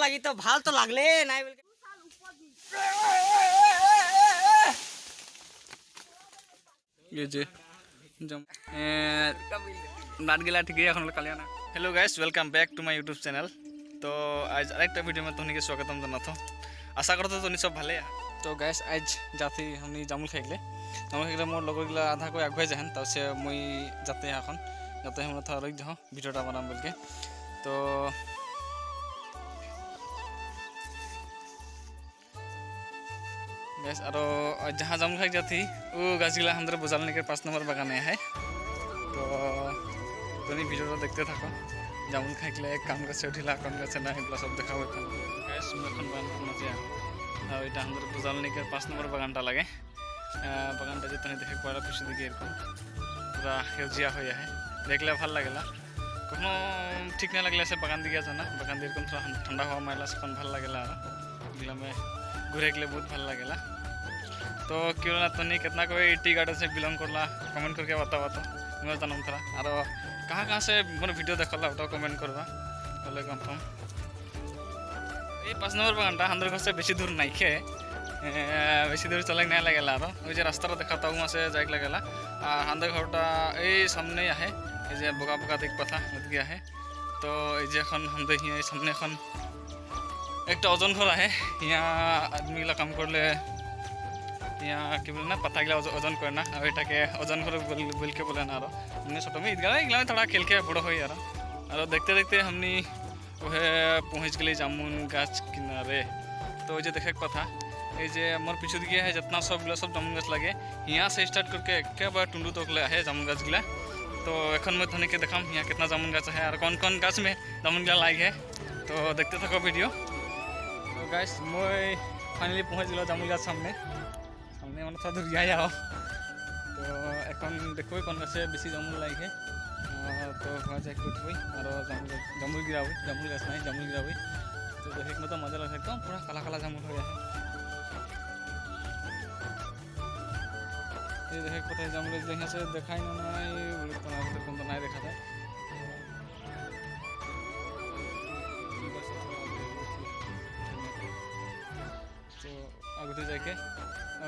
लगी तो भाल तो लागले नहीं बोल ये जे जम नाट गिला ठीक है এখন কালিয়ানা hello guys welcome back to my YouTube channel. तो आज আরেকটা ভিডিও में तुमने के स्वागतम জানাতো आशा करतो तुमने सब ভালো। तो गाइस आज जाती हमनी जामुल खाइले मोर लगरगिला आधा कोई आगुआ जाहन तब से मुई जाते এখন जाते हम था रख जाओ वीडियोटा बनाम बोल के। तो गैस और जहाँ जामुल खाई जाती वो गाछगिला हमरे बुजालने के 5 नंबर बागाने है। तो तुम वीडियो देखते थको जामुल खाइले कान गाছে उठिला कान गाছে ना एगला सब देखा होता गैस मैं मजा और এটা हमरे बुजालने के 5 नंबर बागानटा लगे बागानटा जो तुम देखे पड़ा पिछे दिखे एरकम पूरा सेउजिया हो है देखले ভাল लागेला कखनो ठीक नहीं लगले से बागान दिया जाना बागान दिए थोड़ा ठंडा हवा मारला से ভাল लागेला एगला में घूरे के लिए बहुत भल लगेला। तो क्यों ना तो नहीं कितना कोई टी गार्डन से बिलोंग करला कमेंट करके बतावा तो मैं जानम थरा और कहाँ से मोर वीडियो देखला तो कमेंट करवा बोले कंफर्म। ये 5 नंबर बागानटा हमर घर से बेसी दूर नहीं खे बेसी दूर चले नहीं लगेला और ओई जे रास्ता देखाता वहाँ से जाए लगेला और हमर घरटा ये सामने है ये जे बोगा बोगा देख पता लग गया है। तो ये जे हम देखिए सामने एक ओजन घर है यहाँ आदमी ला काम कर ले यहाँ कि बोले ना पता गिला ओजन करना और ये के ओजन घर बोल के बोले ना हमने छोटो में ईदगा में थोड़ा खेल के बड़ो हो यार और देखते देखते हमने वह पहुँच गए जामुन गाछ किनारे। तो ये देखे कथा ये जे मोर पीछे दिखे है जितना सब जामुन गाछ लगे यहाँ से स्टार्ट करके एक बार टुंडू तक ले है जामुन गाछ गिला। तो एखन मैं थोड़े के देखाम यहाँ कितना जामुन गाछ है और कौन कौन गाछ में जामुन गिला लाग है। तो देखते थको वीडियो। तो गाइस मैं फाइनली पहुँच गलो जामुल गाछ सामने मैं थोड़ा दूर जाओ तो एन देखो कौन गाছে बेसि जामुल लागे तो वहाँ जाके उठबी और जामुल गिराबी जामुल गाछ नहीं जामुल गिराबी। तो देखे में तो मजा लगे एकदम पूरा काला काला जामुल हो जाए ये देखे पता जामुल यहाँ से देखा ही नहीं देखा था। तो आगे जाके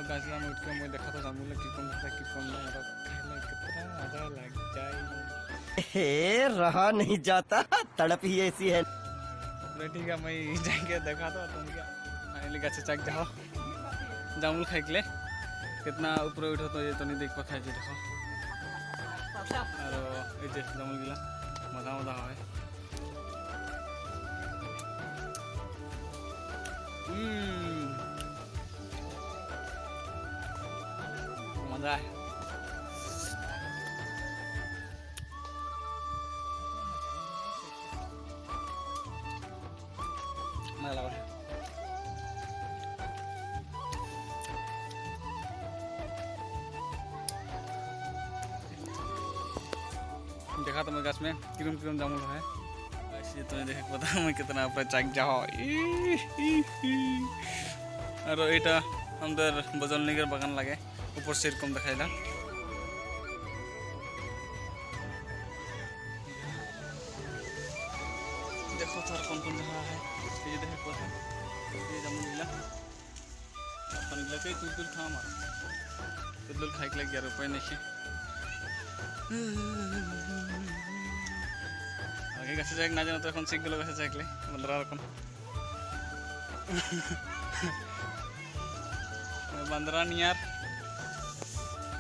गाछला में उठ के मैं देखा था जामुल की कौन नहीं और खाने कितना मजा लग जाए रहा नहीं जाता तड़प ही ऐसी है। ठीक है मैं जाके देखा था तुम क्या फाइनली गाछ चक जाओ जामुल खाइले कितना ऊपर उठो तो ये तो नहीं देख पाता देखो और ये जामुल गिला मजा मजा है। मजा है मजा लगा देखा तो मैं गाछ में किरम किरम जामुल है ऐसे तुम्हें देख पता मैं कितना ऊपर चक जाओ और ये हमदर बजलनी के बागान लगे ऊपर से कम दिखाई देखो तो कौन कौन जगह है ये देखे पता ये जामुन गिला अपन गिला के तुल खा मार तुल खाई के लगे यार उपाय नहीं आगे गाছে जाए ना जाना तो এখন শিখগুলো গাছে যাইলে বন্ধুরা এরকম बंदरा नियर।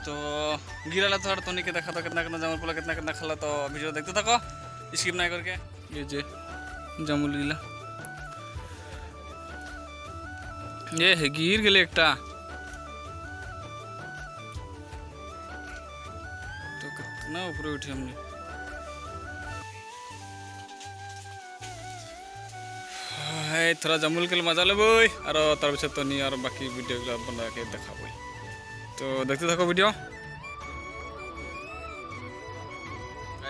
तो गिरा थोड़ा तो नहीं के देखा तो कितना कितना जामुल पोला कितना कितना खाला तो वीडियो देखते थको स्किप नहीं करके। ये जे जामुल गिला ये है गिर गए एक तो कितना ऊपर उठी हमने थोड़ा जामुल के मजा लो बोई और तार पीछे तो नहीं और बाकी वीडियो बना के देखा बोई। तो देखते थको वीडियो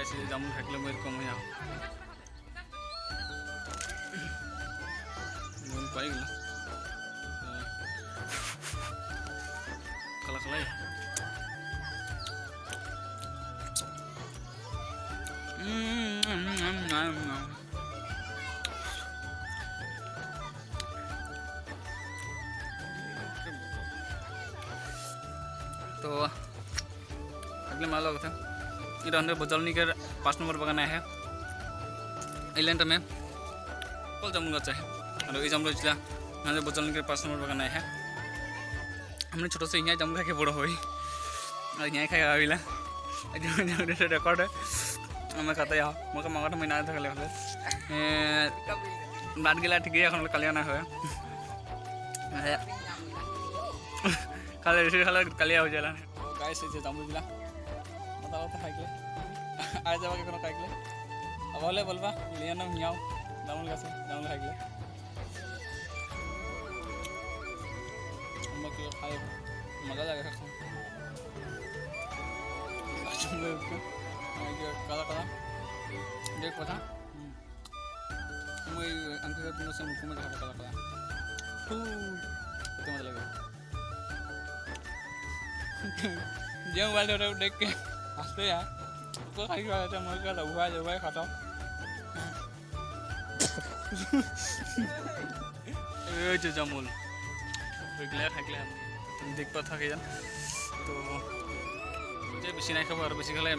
ऐसे जामुल खाइले मेरे कम हो पाई गला खला खला तो अगले माला होता है इधर अंदर बजलनी के 5 नंबर बागान है आइलैंड में कल जामुन गाछ है और ये जामुन जिला अंदर बजलनी के 5 नंबर बागान है हमने छोटे से यहाँ जामुन खा के बड़ा हुई और यहाँ खाई आविला रेकॉर्ड है मैं कहते हैं मैं मांगता मैं ना था कल बात गिला ठीक है कलिया ना हुए खाले खाले कलिया हो जाला गाइस এই যে জামুন গিলা মাথা খাইলে আজ যাবা কি কোনো খাইলে আবলে বলবা লিয়া নাম নিয়াও জামুন গাছে জামুন খাইলে আমাকে খাই মজা লাগে খাও জামুন একটু এই কালা কালা দেখ কথা মই আঙ্কেল পুরো সে মুখ में কালা কালা তো মজা লাগে जो वाले देख के हंसते हैं तो खाई खाते मर का हुआ जो भाई खाता ये जो जामुन बिगले खाइले हम देख पा था जान तो मुझे बेसी नहीं खबर बेसी खाले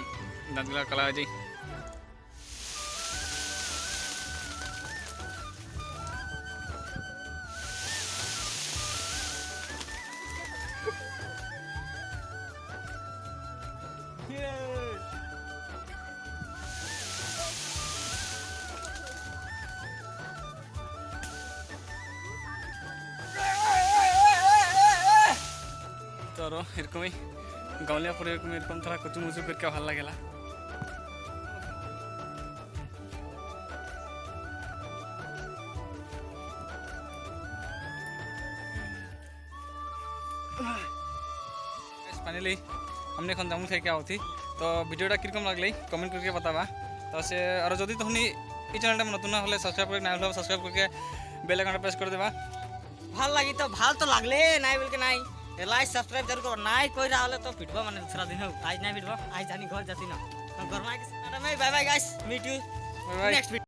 दांतगला कला जाई तो एरकम गाँवलिया पर एरकम थोड़ा कुचु मुचु करके भल लगे फाइनली हमने एन जामुन खाई क्या होती तो भिडियोटा किरकम लगल कमेंट करके बतावा तो से और जदि तुम ये चैनल नतुन हमें सब्सक्राइब कर ना सब्सक्राइब करके बेल आइकन प्रेस कर देवा ভাল লাগি তো ভাল তো লাগলে নাই বলকে নাই লাইক সাবস্ক্রাইব জরুর করো নাই কই রাহলে তো পিটবা মানে दूसरा दिन आज नहीं पिटबा आज जानी घर जाती ना घर में bye bye guys meet you bye bye next